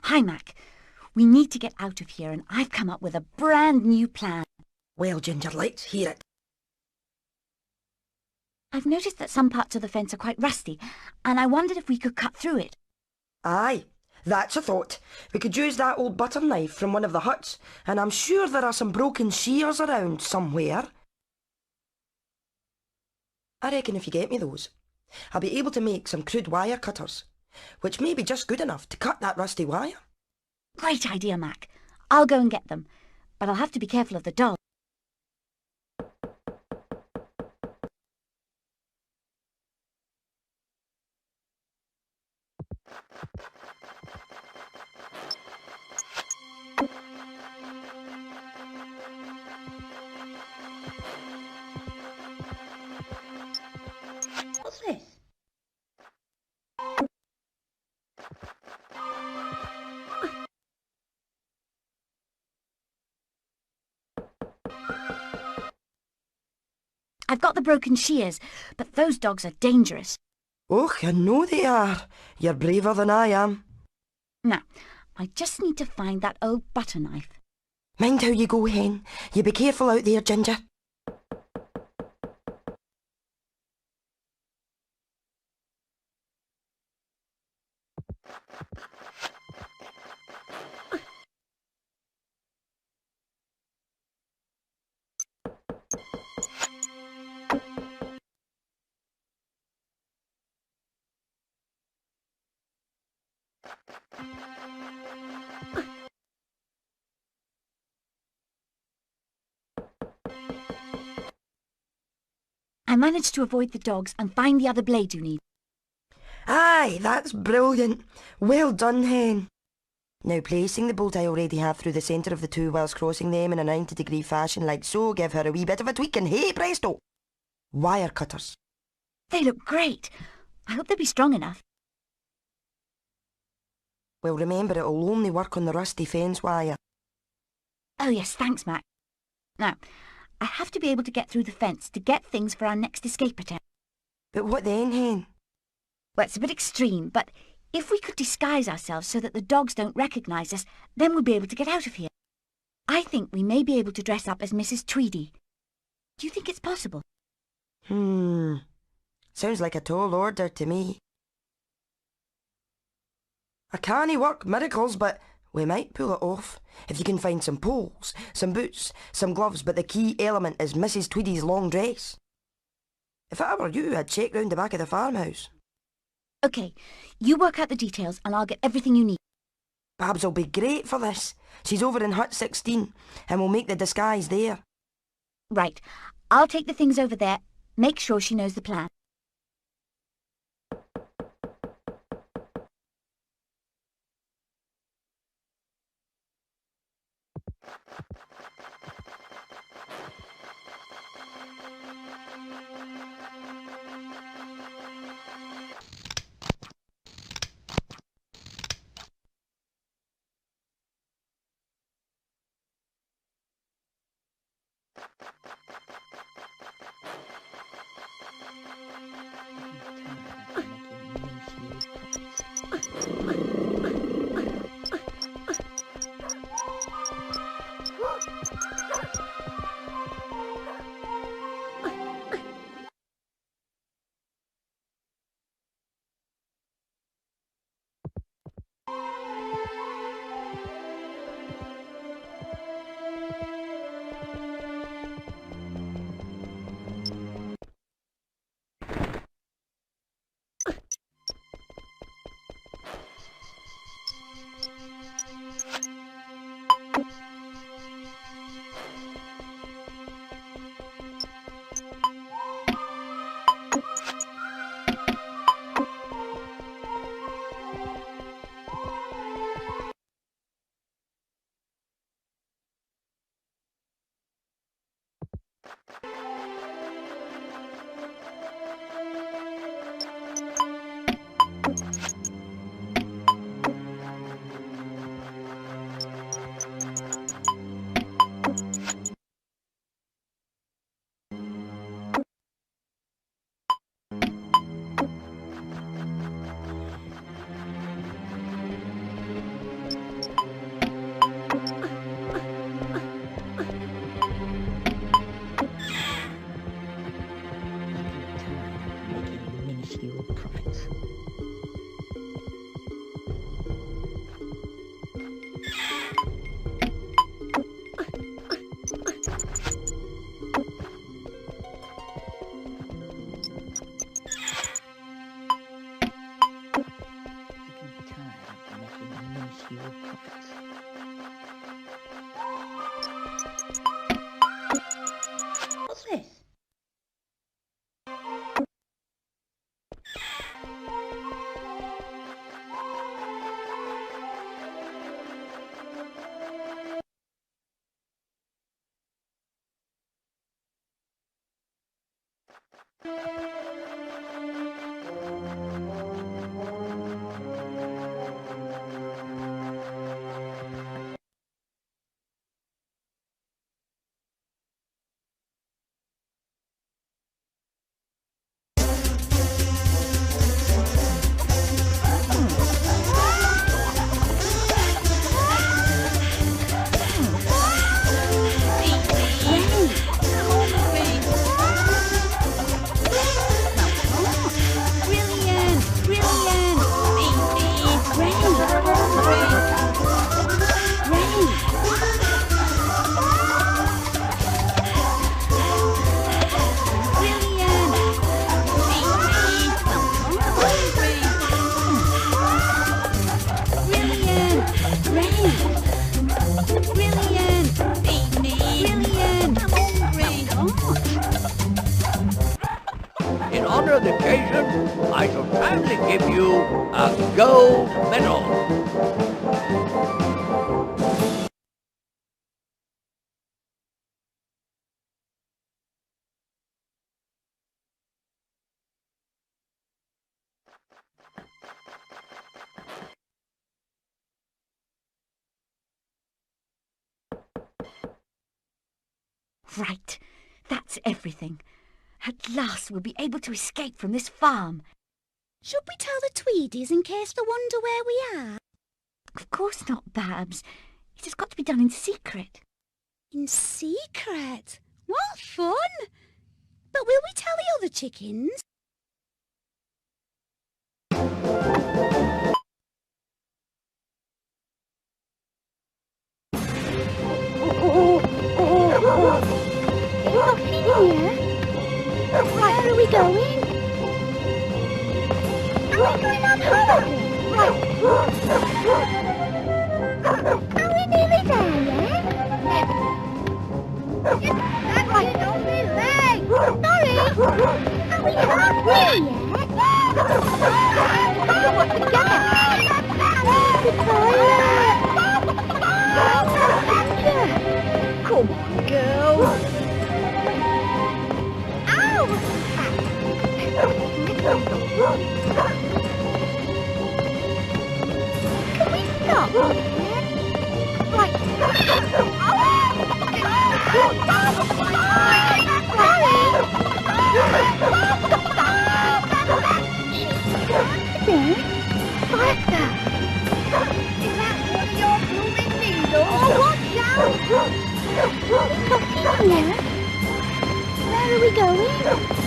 Hi, Mac. We need to get out of here, and I've come up with a brand new plan. Well, Ginger, let's hear it. I've noticed that some parts of the fence are quite rusty, and I wondered if we could cut through it. Aye, that's a thought. We could use that old butter knife from one of the huts, and I'm sure there are some broken shears around somewhere. I reckon if you get me those, I'll be able to make some crude wire cutters, which may be just good enough to cut that rusty wire. Great idea, Mac. I'll go and get them, but I'll have to be careful of the dog. What's this? I've got the broken shears, but those dogs are dangerous. Och, I know they are. You're braver than I am. Now, I just need to find that old butter knife. Mind how you go, Hen. You be careful out there, Ginger. I managed to avoid the dogs and find the other blade you need. Aye, that's brilliant. Well done, Hen. Now placing the bolt I already have through the centre of the two whilst crossing them in a 90-degree fashion like so, give her a wee bit of a tweak and hey presto! Wire cutters. They look great. I hope they'll be strong enough. Well, remember it'll only work on the rusty fence wire. Oh yes, thanks, Mac. Now, I have to be able to get through the fence to get things for our next escape attempt. But what then, Hen? Well, it's a bit extreme, but if we could disguise ourselves so that the dogs don't recognise us, then we'll be able to get out of here. I think we may be able to dress up as Mrs. Tweedy. Do you think it's possible? Sounds like a tall order to me. I can't work miracles, but we might pull it off. If you can find some poles, some boots, some gloves, but the key element is Mrs. Tweedy's long dress. If I were you, I'd check round the back of the farmhouse. OK, you work out the details and I'll get everything you need. Babs will be great for this. She's over in Hut 16 and we'll make the disguise there. Right, I'll take the things over there. Make sure she knows the plan. In honor of the occasion, I shall kindly give you a gold medal. Right, that's everything. At last we'll be able to escape from this farm. Should we tell the Tweedies in case they wonder where we are? Of course not, Babs. It has got to be done in secret. In secret? What fun! But will we tell the other chickens? Where are we going? Are we going on holiday? Are we nearly there yet? That's my only leg! Sorry! Are we halfway yet? What to get? The toilet! Come on, girl! Can we stop? Right. Faster! Is that one of your blooming needles? Oh, watch out! Where are we going?